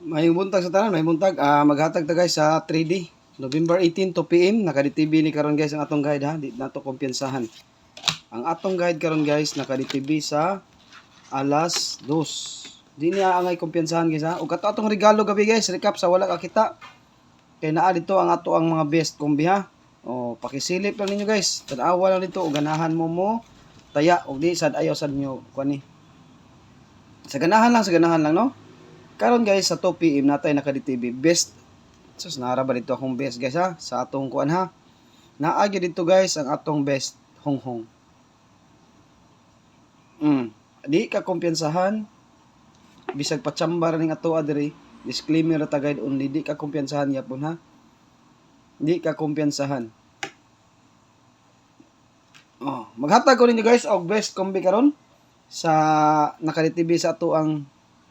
May buntag sa tanan, may buntag. Maghatag ta guys sa 3D. November 18 2 PM naka-DTV ni karon guys ang atong guide ha. Di nato kumpiyansahan. Ang atong guide karon guys naka-DTV sa alas 2. Di niya angay kumpiyansahan guys ha. Ug kato atong regalo gabi guys, recap sa wala ka kita. Kay naa dito ang ato ang mga best kombi ha. O pakisilip lang ninyo guys. Tan-awa lang dito ug ganahan mo taya ug di sad ayaw sad nyo kuan ni. Sa ganahan lang no. Karon guys sa 2 PM natay naka-DTV best. Sus nara ba dito akong best guys ha sa atong kuan ha. Naagi dito guys ang atong best honghong. Di ka kumpiyansahan bisag patsambar ning ato adiri. Disclaimer ta guide only, di ka kumpiyansahan yapon ha. Di ka kumpiyansahan. Maghatag ko ninyo guys og best kombi karon sa naka-DTV sa ato ang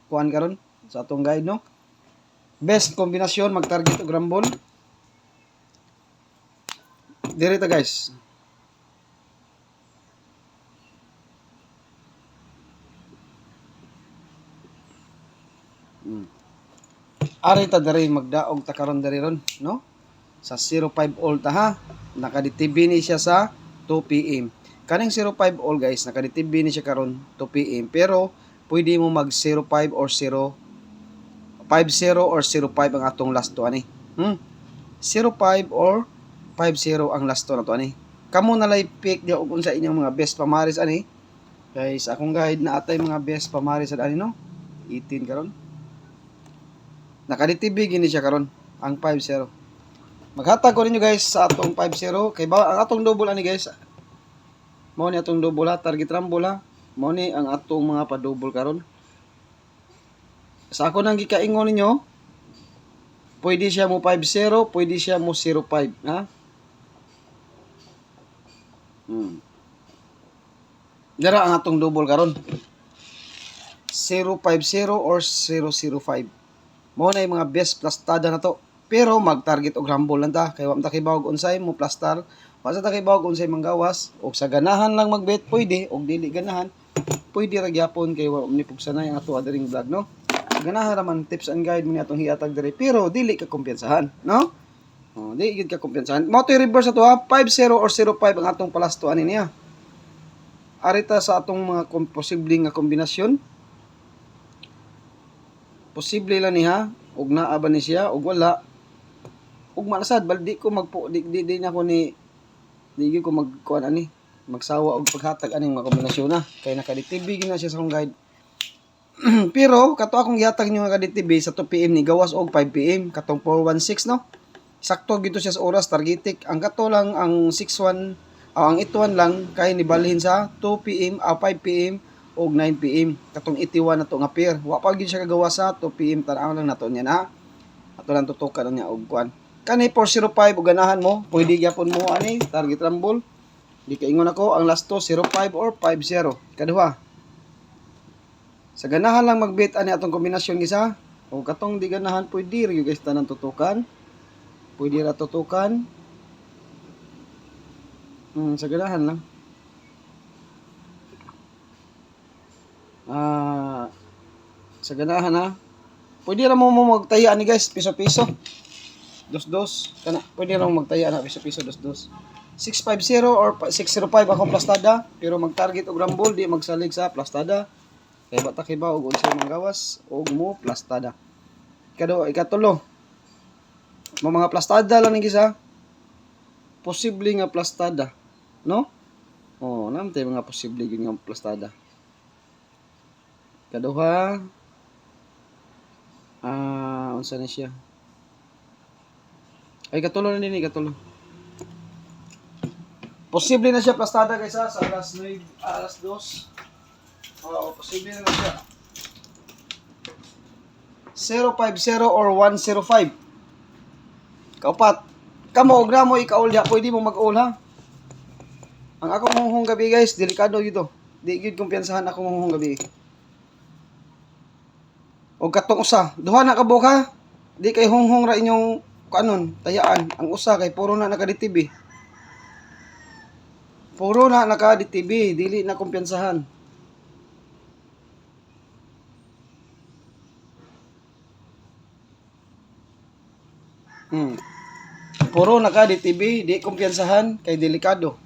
kuan karon sa atong guide no. Best kombinasyon mag-target og rambol. Diri ta guys. Ari ta diri magdaog ta karon diri ron no. Sa 05 all ta ha. Naka-DTV ni siya sa 2 PM. Kaning 05 all guys, naka-DTV ni siya karon 2 PM pero pwede mo mag 05 or 50 or 05 ang atong last to ani. 05 or 50 ang last to na to ani. Kamo na lay pick di og unsa inyong mga best pamaris ani. Guys, akong guide na atay mga best pamaris ani no. 18 karon. Naka-DTV gini siya karon ang 50. Maghatag ko ninyo guys sa atong 50 kay ba ang atong double ani guys. Mao ni atong double ha, target rumble ha. Mao ni ang atong mga pa-double karon. Sa ako nang gikaingon ninyo, pwede siya mo 50, pwede siya mo 05, ha? Dara ang atong double karon. 050 or 005. Mao na yung mga best plastada na to. Pero mag-target og rumble lang ta kay wa ta kibaw unsay mo plastar. Wa sa ta kibaw unsay manggawas og sa ganahan lang magbet pwede og dili ganahan. Pwede ra gyapon kay wa ni pugsanay ang ato adering vlog no. Ganahan raman tips and guide mo ni atong hiatag diri pero dili ka kumpiyansahan no. Dili gid ka kumpiyansahan. Mao to reverse ato ha, 50 or 05 ang atong palasto ani niya. Arita sa atong mga posibleng nga kombinasyon. Posible lang niya ug naa ba ni siya ug wala. Ug manasad baldi ko magpo di na ko ni di ko magkuan ani magsawa og paghatag aning mga kombinasyon na kay naka-DTV na siya sa akong guide. Pero kato akong gihatag niyo nga ka-DTV sa 2 PM ni gawas og 5 PM katong 416 no. Sakto gito siya sa oras targetic. Ang kato lang ang 61 ang 81 lang kay nibalhin sa 2 PM 5 PM og 9 PM. Katong 81 nato nga pair. Wa pa gid siya kagawas sa 2 PM tan-aw lang nato niya na. Ato lang tutukan niya og kuan. Kani 405 og ganahan mo, pwede gyapon mo ani target rumble. Di kaingon ako ang last to 05 or 50. Kaduha. Sa ganahan lang magbit ani atong kombinasyon gisa. O katong di ganahan pwede ri guys tanan tutukan. Pwede ra tutukan. Sa ganahan lang. Sa ganahan ha. Pwede ra mo magtaya ni guys piso-piso. Dos kana pwede ra mo magtaya na piso-piso dos. 650 or 605 akong plastada pero mag-target og rumble di magsalig sa plastada. Kay bata kay ba og unsay manggawas og mo plastada. Ikatulo. Mga plastada lang ni gisa. Posible nga plastada, no? Namtay mga posible gyud nga plastada. Kaduha unsa na siya? Ay katulo na dinhi katulo. Posible na siya plastada guys sa alas 9, alas 2. Posible na siya. 050 or 105. Kaupat. Kamo og namo ikaul ya, pwede mo mag-ul ha. Ang akong honghong gabi guys, delikado gyud to. Di gyud kumpiyansahan akong honghong gabi. Og katong usa, duha na ka buka. Di kay honghong ra inyong kanon, tayaan. Ang usa kay puro na naka-DTV. Puro na naka-DTV, dili na kumpiyansahan. Puro naka di TV, di kumpiyansahan kay delikado.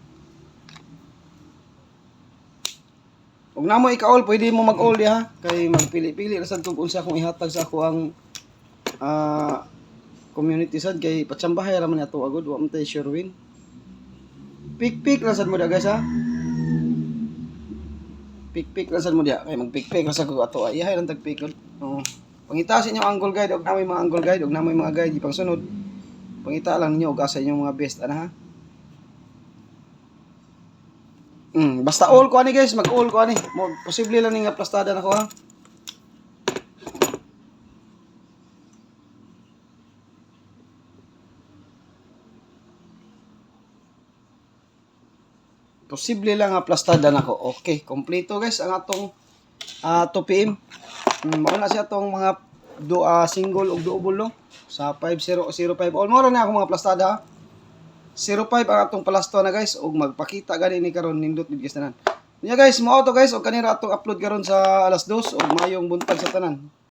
Ug namo ika-all, pwede mo mag-all diha kay magpili-pili ra sad kung unsa akong ihatag sa ako ang community sad kay patsambahay ra man ato agud wa man tay sure win. Pik-pik ra sad mo da guys ha. Pik-pik ra sad mo diha kay magpik-pik ra sad ko ato ay lang tag pikon. Oh. Pangitasin niyo ang angle guide og namoy mga angle guide og namoy mga guide pang sunod. Pangita lang niyo og asa inyong mga best ana ha. Basta all ko ani guys, mag-all ko ani. Posible lang ni nga plastada nako ha. Posible lang nga plastada nako. Okay, kompleto guys ang atong 2 PM. Mao na siya tong mga single ug double no sa 5005. All mo ra na ako mga plastada ha. 05 ang atong palasto na guys ug magpakita gani ni karon nindot gid guys tanan. Nya guys, mao to guys og kanira atong upload karon sa alas 2 ug mayong buntag sa tanan.